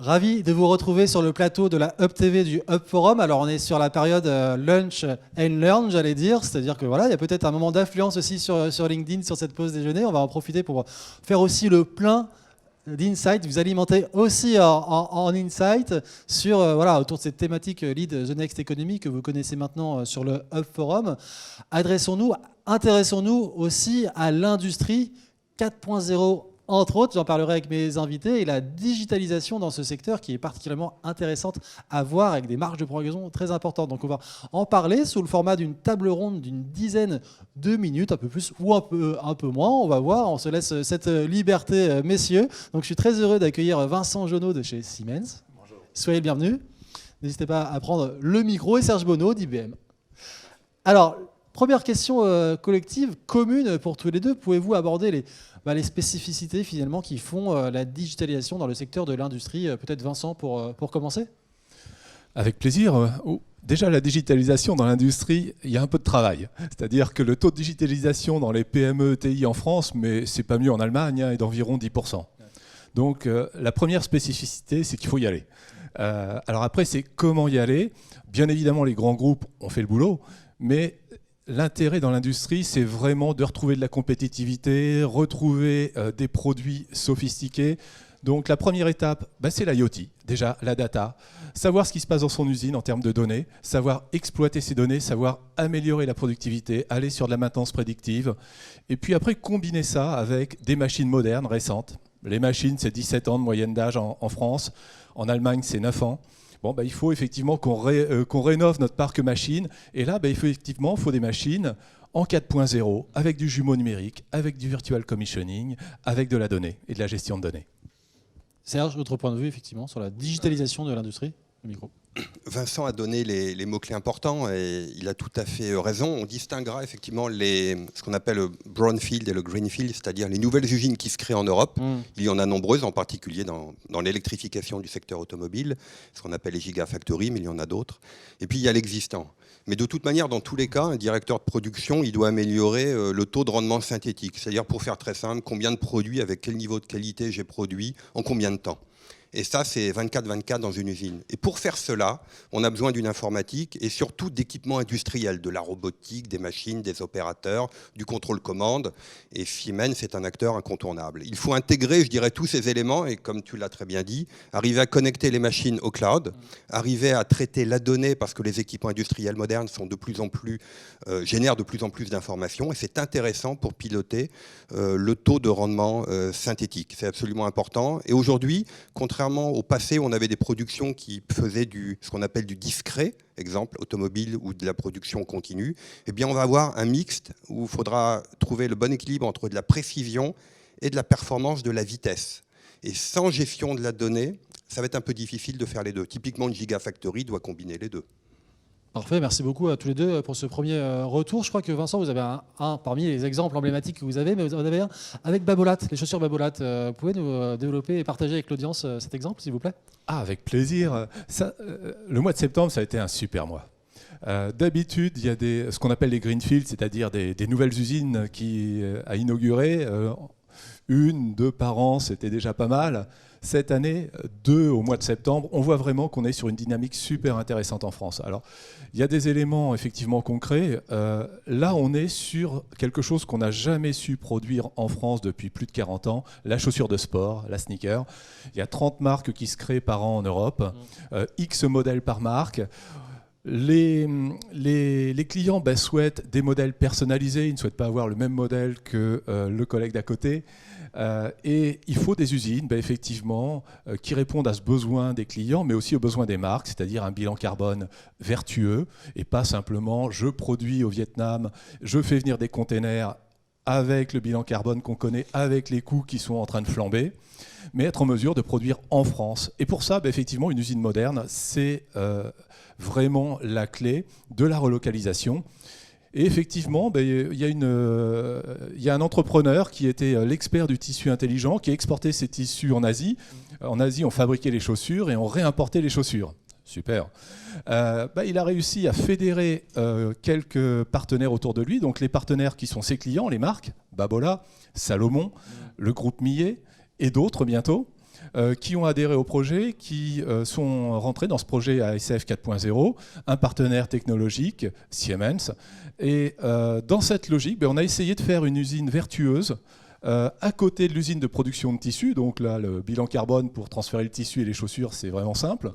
Ravi de vous retrouver sur le plateau de la Hub TV du Hub Forum. Alors on est sur la période lunch and learn, j'allais dire, c'est-à-dire que voilà, il y a peut-être un moment d'affluence aussi sur LinkedIn sur cette pause déjeuner. On va en profiter pour faire aussi le plein d'insight, vous alimenter aussi en insight sur voilà, autour de cette thématique Lead the Next Economy que vous connaissez maintenant sur le Hub Forum. Intéressons-nous aussi à l'industrie 4.0. Entre autres, j'en parlerai avec mes invités, et la digitalisation dans ce secteur qui est particulièrement intéressante à voir avec des marges de progression très importantes. Donc on va en parler sous le format d'une table ronde d'une dizaine de minutes, un peu plus ou un peu moins. On va voir, on se laisse cette liberté, messieurs. Donc je suis très heureux d'accueillir Vincent Jonot de chez Siemens. Bonjour. Soyez le bienvenu. N'hésitez pas à prendre le micro, et Serge Bonneau d'IBM. Alors, première question collective, commune pour tous les deux. Pouvez-vous aborder les spécificités finalement qui font la digitalisation dans le secteur de l'industrie? Peut-être Vincent pour commencer. Avec plaisir. Déjà, la digitalisation dans l'industrie, il y a un peu de travail. C'est-à-dire que le taux de digitalisation dans les PME, ETI en France, mais c'est pas mieux en Allemagne, est d'environ 10%. Donc la première spécificité, c'est qu'il faut y aller. Alors après, c'est comment y aller. Bien évidemment, les grands groupes ont fait le boulot, mais l'intérêt dans l'industrie, c'est vraiment de retrouver de la compétitivité, retrouver des produits sophistiqués. Donc la première étape, c'est l'IoT, déjà la data, savoir ce qui se passe dans son usine en termes de données, savoir exploiter ces données, savoir améliorer la productivité, aller sur de la maintenance prédictive, et puis après combiner ça avec des machines modernes, récentes. Les machines, c'est 17 ans de moyenne d'âge en France, en Allemagne, c'est 9 ans. Bon, il faut effectivement qu'on rénove notre parc machine. Et là, effectivement, il faut des machines en 4.0, avec du jumeau numérique, avec du virtual commissioning, avec de la donnée et de la gestion de données. Serge, votre point de vue, effectivement, sur la digitalisation de l'industrie? Le micro. Vincent a donné les mots-clés importants et il a tout à fait raison. On distinguera effectivement ce qu'on appelle le brownfield et le greenfield, c'est-à-dire les nouvelles usines qui se créent en Europe. Il y en a nombreuses, en particulier dans l'électrification du secteur automobile, ce qu'on appelle les gigafactories, mais il y en a d'autres. Et puis il y a l'existant. Mais de toute manière, dans tous les cas, un directeur de production, il doit améliorer le taux de rendement synthétique. C'est-à-dire, pour faire très simple, combien de produits, avec quel niveau de qualité j'ai produit, en combien de temps. Et ça, c'est 24/24 dans une usine. Et pour faire cela, on a besoin d'une informatique et surtout d'équipements industriels, de la robotique, des machines, des opérateurs, du contrôle-commande. Et Siemens, c'est un acteur incontournable. Il faut intégrer, je dirais, tous ces éléments et, comme tu l'as très bien dit, arriver à connecter les machines au cloud, arriver à traiter la donnée parce que les équipements industriels modernes sont de plus en plus, génèrent de plus en plus d'informations. Et c'est intéressant pour piloter le taux de rendement synthétique. C'est absolument important. Et aujourd'hui, contrairement au passé, où on avait des productions qui faisaient ce qu'on appelle du discret, exemple automobile ou de la production continue, eh bien on va avoir un mixte où il faudra trouver le bon équilibre entre de la précision et de la performance, de la vitesse. Et sans gestion de la donnée, ça va être un peu difficile de faire les deux. Typiquement, une gigafactory doit combiner les deux. Parfait, merci beaucoup à tous les deux pour ce premier retour. Je crois que Vincent, vous avez un parmi les exemples emblématiques que vous avez, mais vous en avez un avec Babolat, les chaussures Babolat. Vous pouvez nous développer et partager avec l'audience cet exemple, s'il vous plaît? Avec plaisir. Le mois de septembre, ça a été un super mois. D'habitude, il y a ce qu'on appelle les greenfields, c'est-à-dire des nouvelles usines à inaugurer. 1-2 par an, c'était déjà pas mal. Cette année, 2 au mois de septembre, on voit vraiment qu'on est sur une dynamique super intéressante en France. Alors, il y a des éléments effectivement concrets. Là, on est sur quelque chose qu'on n'a jamais su produire en France depuis plus de 40 ans, la chaussure de sport, la sneaker. Il y a 30 marques qui se créent par an en Europe, X modèles par marque. Les clients souhaitent des modèles personnalisés, ils ne souhaitent pas avoir le même modèle que le collègue d'à côté. Et il faut des usines, effectivement, qui répondent à ce besoin des clients, mais aussi aux besoins des marques, c'est-à-dire un bilan carbone vertueux, et pas simplement je produis au Vietnam, je fais venir des containers avec le bilan carbone qu'on connaît, avec les coûts qui sont en train de flamber, mais être en mesure de produire en France. Et pour ça, effectivement, une usine moderne, c'est vraiment la clé de la relocalisation. Et effectivement, il y a un entrepreneur qui était l'expert du tissu intelligent, qui a exporté ses tissus en Asie. En Asie, on fabriquait les chaussures et on réimportait les chaussures. Super. Il a réussi à fédérer quelques partenaires autour de lui. Donc les partenaires qui sont ses clients, les marques, Babolat, Salomon, le groupe Millet et d'autres bientôt. qui ont adhéré au projet, qui sont rentrés dans ce projet ASF 4.0, un partenaire technologique, Siemens. Et dans cette logique, on a essayé de faire une usine vertueuse à côté de l'usine de production de tissus. Donc là, le bilan carbone pour transférer le tissu et les chaussures, c'est vraiment simple.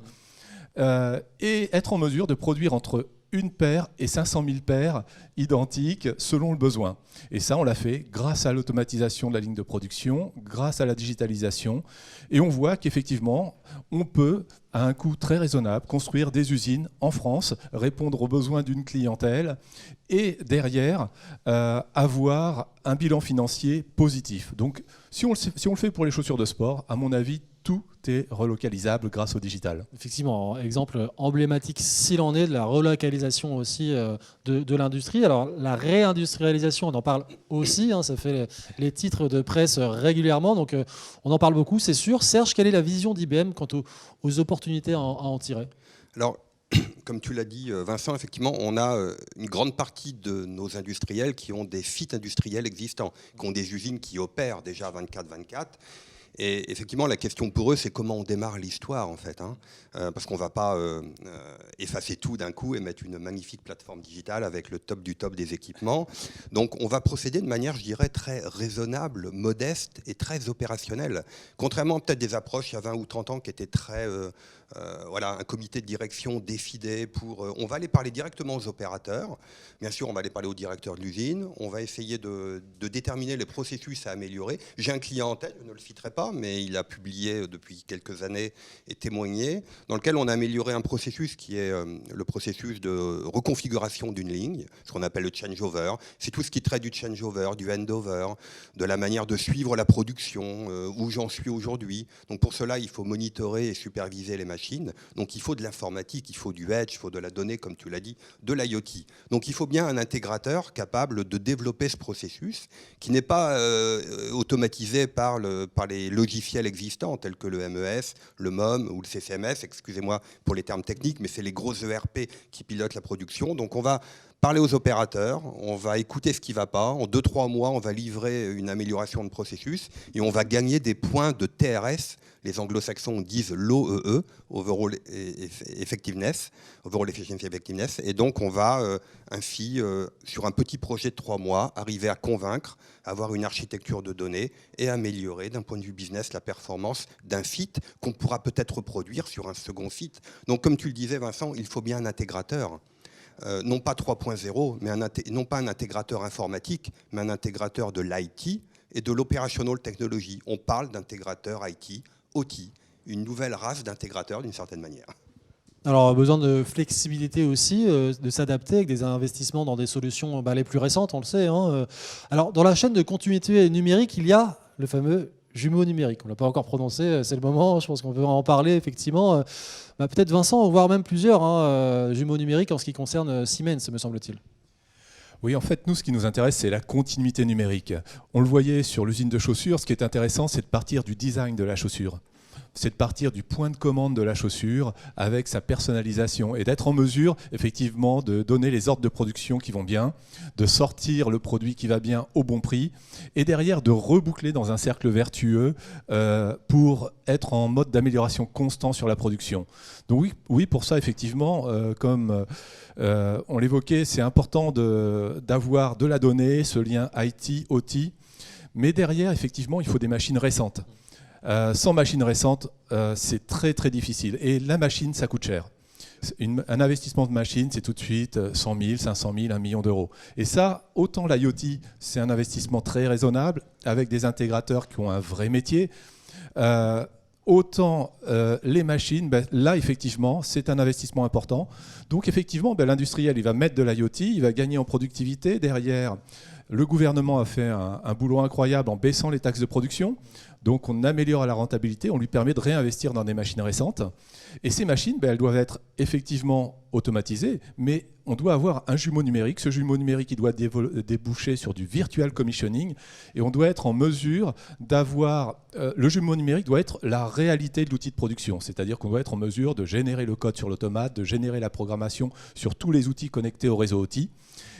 Et être en mesure de produire entre une paire et 500 000 paires identiques selon le besoin. Et ça, on l'a fait grâce à l'automatisation de la ligne de production, grâce à la digitalisation. Et on voit qu'effectivement, on peut, à un coût très raisonnable, construire des usines en France, répondre aux besoins d'une clientèle et derrière, avoir un bilan financier positif. Donc, si on le fait pour les chaussures de sport, à mon avis, tout est relocalisable grâce au digital. Effectivement, exemple emblématique s'il en est de la relocalisation aussi de l'industrie. Alors la réindustrialisation, on en parle aussi, ça fait les titres de presse régulièrement, donc on en parle beaucoup, c'est sûr. Serge, quelle est la vision d'IBM quant aux opportunités à en tirer? Alors, comme tu l'as dit, Vincent, effectivement, on a une grande partie de nos industriels qui ont des sites industriels existants, qui ont des usines qui opèrent déjà 24/24. Et effectivement, la question pour eux, c'est comment on démarre l'histoire, en fait. Parce qu'on ne va pas effacer tout d'un coup et mettre une magnifique plateforme digitale avec le top du top des équipements. Donc, on va procéder de manière, je dirais, très raisonnable, modeste et très opérationnelle. Contrairement peut-être des approches il y a 20 ou 30 ans qui étaient très... un comité de direction décidé pour... on va aller parler directement aux opérateurs. Bien sûr, on va aller parler au directeur de l'usine. On va essayer de déterminer les processus à améliorer. J'ai un client en tête, je ne le citerai pas, mais il a publié depuis quelques années et témoigné, dans lequel on a amélioré un processus qui est le processus de reconfiguration d'une ligne, ce qu'on appelle le changeover. C'est tout ce qui traite du changeover, du handover, de la manière de suivre la production, où j'en suis aujourd'hui. Donc pour cela, il faut monitorer et superviser les machines. Donc il faut de l'informatique, il faut du edge, il faut de la donnée, comme tu l'as dit, de l'IoT. Donc il faut bien un intégrateur capable de développer ce processus, qui n'est pas automatisé par les logiciels existants, tels que le MES, le MOM ou le CCMS, excusez-moi pour les termes techniques, mais c'est les gros ERP qui pilotent la production. Donc on va parler aux opérateurs, on va écouter ce qui ne va pas. En 2-3 mois, on va livrer une amélioration de processus et on va gagner des points de TRS. Les anglo-saxons disent l'OEE, Overall Effectiveness, Overall Efficiency Effectiveness. Et donc, on va ainsi, sur un petit projet de 3 mois, arriver à convaincre, avoir une architecture de données et améliorer, d'un point de vue business, la performance d'un site qu'on pourra peut-être reproduire sur un second site. Donc, comme tu le disais, Vincent, il faut bien un intégrateur. Non pas 3.0, mais non pas un intégrateur informatique, mais un intégrateur de l'IT et de l'operational technology. On parle d'intégrateur IT, OT, une nouvelle race d'intégrateurs d'une certaine manière. Alors, besoin de flexibilité aussi, de s'adapter avec des investissements dans des solutions les plus récentes, on le sait. Alors, dans la chaîne de continuité numérique, il y a le fameux jumeau numérique. On ne l'a pas encore prononcé, c'est le moment, je pense qu'on peut en parler effectivement. Peut-être Vincent, voire même plusieurs jumeaux numériques en ce qui concerne Siemens, me semble-t-il. Oui, en fait, nous, ce qui nous intéresse, c'est la continuité numérique. On le voyait sur l'usine de chaussures, ce qui est intéressant, c'est de partir du design de la chaussure. C'est de partir du point de commande de la chaussure avec sa personnalisation et d'être en mesure, effectivement, de donner les ordres de production qui vont bien, de sortir le produit qui va bien au bon prix et derrière de reboucler dans un cercle vertueux pour être en mode d'amélioration constant sur la production. Donc oui, pour ça, effectivement, comme on l'évoquait, c'est important d'avoir de la donnée, ce lien IT-OT, mais derrière, effectivement, il faut des machines récentes. Sans machine récente, c'est très très difficile. Et la machine, ça coûte cher. Un investissement de machine, c'est tout de suite 100 000, 500 000, 1 million d'euros. Et ça, autant l'IoT, c'est un investissement très raisonnable, avec des intégrateurs qui ont un vrai métier. Autant les machines, là, effectivement, c'est un investissement important. Donc, effectivement, l'industriel, il va mettre de l'IoT, il va gagner en productivité. Derrière, le gouvernement a fait un boulot incroyable en baissant les taxes de production. Donc, on améliore la rentabilité, on lui permet de réinvestir dans des machines récentes. Et ces machines, elles doivent être effectivement automatisées, mais on doit avoir un jumeau numérique. Ce jumeau numérique, il doit déboucher sur du virtual commissioning et on doit être en mesure d'avoir... le jumeau numérique doit être la réalité de l'outil de production, c'est-à-dire qu'on doit être en mesure de générer le code sur l'automate, de générer la programmation sur tous les outils connectés au réseau OT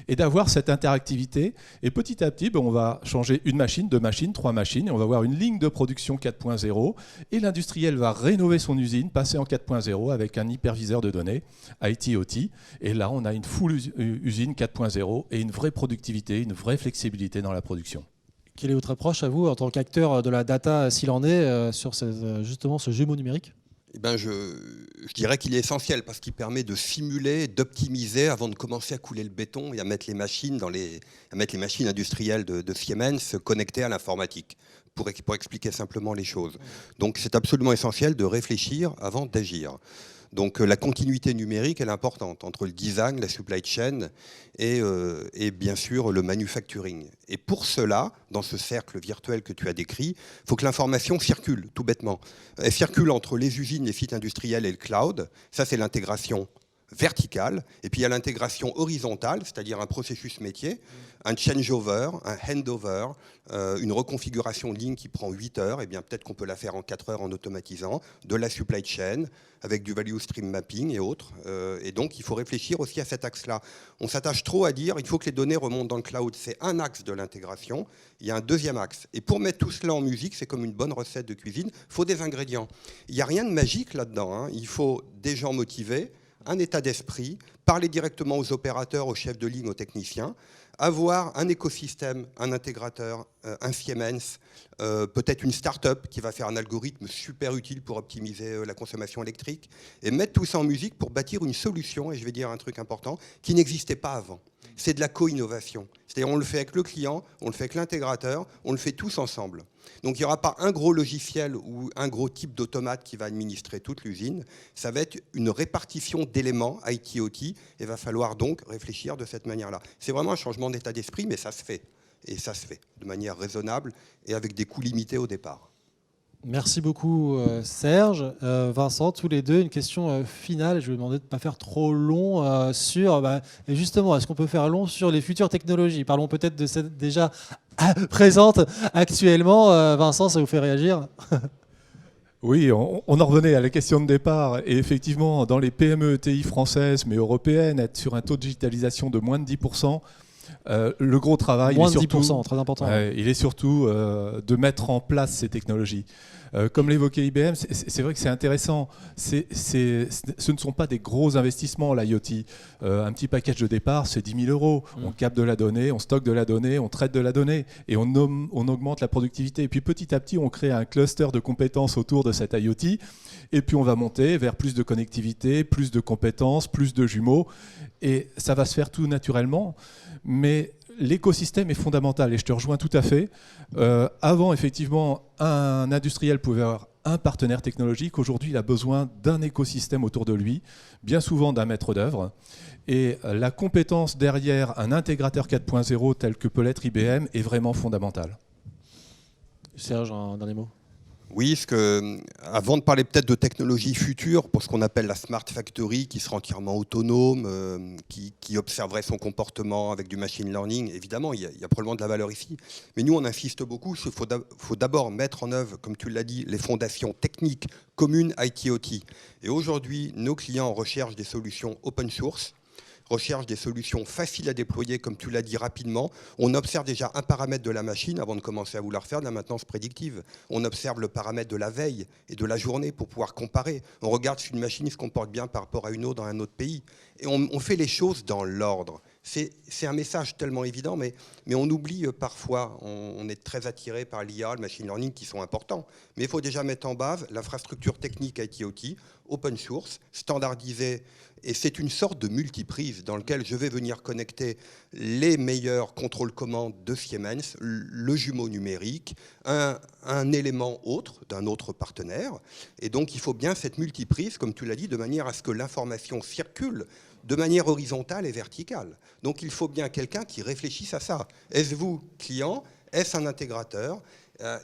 et d'avoir cette interactivité. Et petit à petit, on va changer une machine, 2 machines, 3 machines et on va avoir une ligne de production 4.0 et l'industriel va rénover son usine, passer en 4.0 avec un hyperviseur de données, IT-OT. Et là, on a une full usine 4.0 et une vraie productivité, une vraie flexibilité dans la production. Quelle est votre approche à vous en tant qu'acteur de la data, s'il en est, sur justement ce jumeau numérique ? Eh ben je dirais qu'il est essentiel parce qu'il permet de simuler, d'optimiser avant de commencer à couler le béton et à mettre les machines, industrielles de Siemens connectées à l'informatique pour expliquer simplement les choses. Donc c'est absolument essentiel de réfléchir avant d'agir. Donc la continuité numérique, elle est importante entre le design, la supply chain et bien sûr le manufacturing. Et pour cela, dans ce cercle virtuel que tu as décrit, il faut que l'information circule, tout bêtement. Elle circule entre les usines, les sites industriels et le cloud. Ça, c'est l'intégration verticale. Et puis il y a l'intégration horizontale, c'est-à-dire un processus métier, un changeover, un handover, une reconfiguration de ligne qui prend 8 heures. Et bien peut-être qu'on peut la faire en 4 heures en automatisant, de la supply chain, avec du value stream mapping et autres. Et donc, il faut réfléchir aussi à cet axe-là. On s'attache trop à dire il faut que les données remontent dans le cloud. C'est un axe de l'intégration. Il y a un deuxième axe. Et pour mettre tout cela en musique, c'est comme une bonne recette de cuisine. Il faut des ingrédients. Il n'y a rien de magique là-dedans, hein. Il faut des gens motivés, un état d'esprit, parler directement aux opérateurs, aux chefs de ligne, aux techniciens, avoir un écosystème, un intégrateur, un Siemens, peut-être une start-up qui va faire un algorithme super utile pour optimiser la consommation électrique, et mettre tout ça en musique pour bâtir une solution, et je vais dire un truc important, qui n'existait pas avant. C'est de la co-innovation. C'est-à-dire on le fait avec le client, on le fait avec l'intégrateur, on le fait tous ensemble. Donc il n'y aura pas un gros logiciel ou un gros type d'automate qui va administrer toute l'usine. Ça va être une répartition d'éléments IT-OT et il va falloir donc réfléchir de cette manière-là. C'est vraiment un changement d'état d'esprit, mais ça se fait. Et ça se fait de manière raisonnable et avec des coûts limités au départ. Merci beaucoup Serge. Vincent, tous les deux, une question finale. Je vais vous demander de ne pas faire trop long sur... et justement, est-ce qu'on peut faire long sur les futures technologies ? Parlons peut-être de cette déjà présente actuellement. Vincent, ça vous fait réagir ? Oui, on en revenait à la question de départ. Et effectivement, dans les PME ETI françaises, mais européennes, être sur un taux de digitalisation de moins de 10%, le gros travail, moins de 10%, très important. Il est surtout de mettre en place ces technologies. Comme l'évoquait IBM, c'est vrai que c'est intéressant. Ce ne sont pas des gros investissements, l'IoT. Un petit package de départ, c'est 10 000 €. On capte de la donnée, on stocke de la donnée, on traite de la donnée et on augmente la productivité. Et puis petit à petit, on crée un cluster de compétences autour de cette IoT. Et puis on va monter vers plus de connectivité, plus de compétences, plus de jumeaux. Et ça va se faire tout naturellement. Mais l'écosystème est fondamental et je te rejoins tout à fait. Avant, effectivement, un industriel pouvait avoir un partenaire technologique. Aujourd'hui, il a besoin d'un écosystème autour de lui, bien souvent d'un maître d'œuvre. Et la compétence derrière un intégrateur 4.0 tel que peut l'être IBM est vraiment fondamentale. Serge, un dernier mot ? Oui, avant de parler peut-être de technologies futures, pour ce qu'on appelle la Smart Factory, qui sera entièrement autonome, qui observerait son comportement avec du machine learning, évidemment, il y a probablement de la valeur ici. Mais nous, on insiste beaucoup, il faut d'abord mettre en œuvre, comme tu l'as dit, les fondations techniques communes IT-OT. Et aujourd'hui, nos clients recherchent des solutions open source, recherche des solutions faciles à déployer, comme tu l'as dit rapidement. On observe déjà un paramètre de la machine avant de commencer à vouloir faire de la maintenance prédictive. On observe le paramètre de la veille et de la journée pour pouvoir comparer. On regarde si une machine se comporte bien par rapport à une autre dans un autre pays. Et on fait les choses dans l'ordre. C'est un message tellement évident, mais on oublie parfois. On est très attiré par l'IA, le machine learning, qui sont importants. Mais il faut déjà mettre en base l'infrastructure technique IT-OT, open source, standardisée. Et c'est une sorte de multiprise dans lequel je vais venir connecter les meilleurs contrôles-commandes de Siemens, le jumeau numérique, un élément autre d'un autre partenaire. Et donc il faut bien cette multiprise, comme tu l'as dit, de manière à ce que l'information circule de manière horizontale et verticale. Donc il faut bien quelqu'un qui réfléchisse à ça. Est-ce vous, client ? Est-ce un intégrateur ?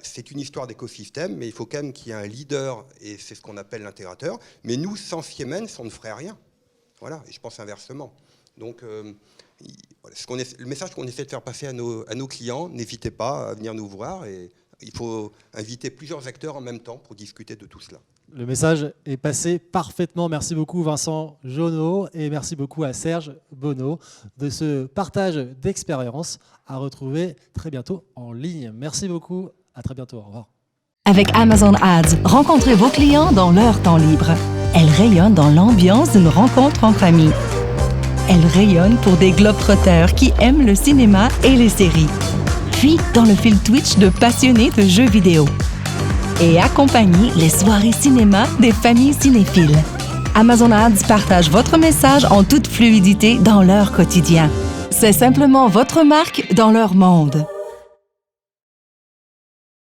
C'est une histoire d'écosystème, mais il faut quand même qu'il y ait un leader, et c'est ce qu'on appelle l'intégrateur. Mais nous, sans Siemens, on ne ferait rien. Voilà, et je pense inversement. Donc, le message qu'on essaie de faire passer à nos clients, n'hésitez pas à venir nous voir. Et il faut inviter plusieurs acteurs en même temps pour discuter de tout cela. Le message est passé parfaitement. Merci beaucoup Vincent Jonot et merci beaucoup à Serge Bonneau de ce partage d'expérience à retrouver très bientôt en ligne. Merci beaucoup, à très bientôt, au revoir. Avec Amazon Ads, rencontrez vos clients dans leur temps libre. Elle rayonne dans l'ambiance d'une rencontre en famille. Elle rayonne pour des globetrotters qui aiment le cinéma et les séries. Puis dans le fil Twitch de passionnés de jeux vidéo. Et accompagne les soirées cinéma des familles cinéphiles. Amazon Ads partage votre message en toute fluidité dans leur quotidien. C'est simplement votre marque dans leur monde.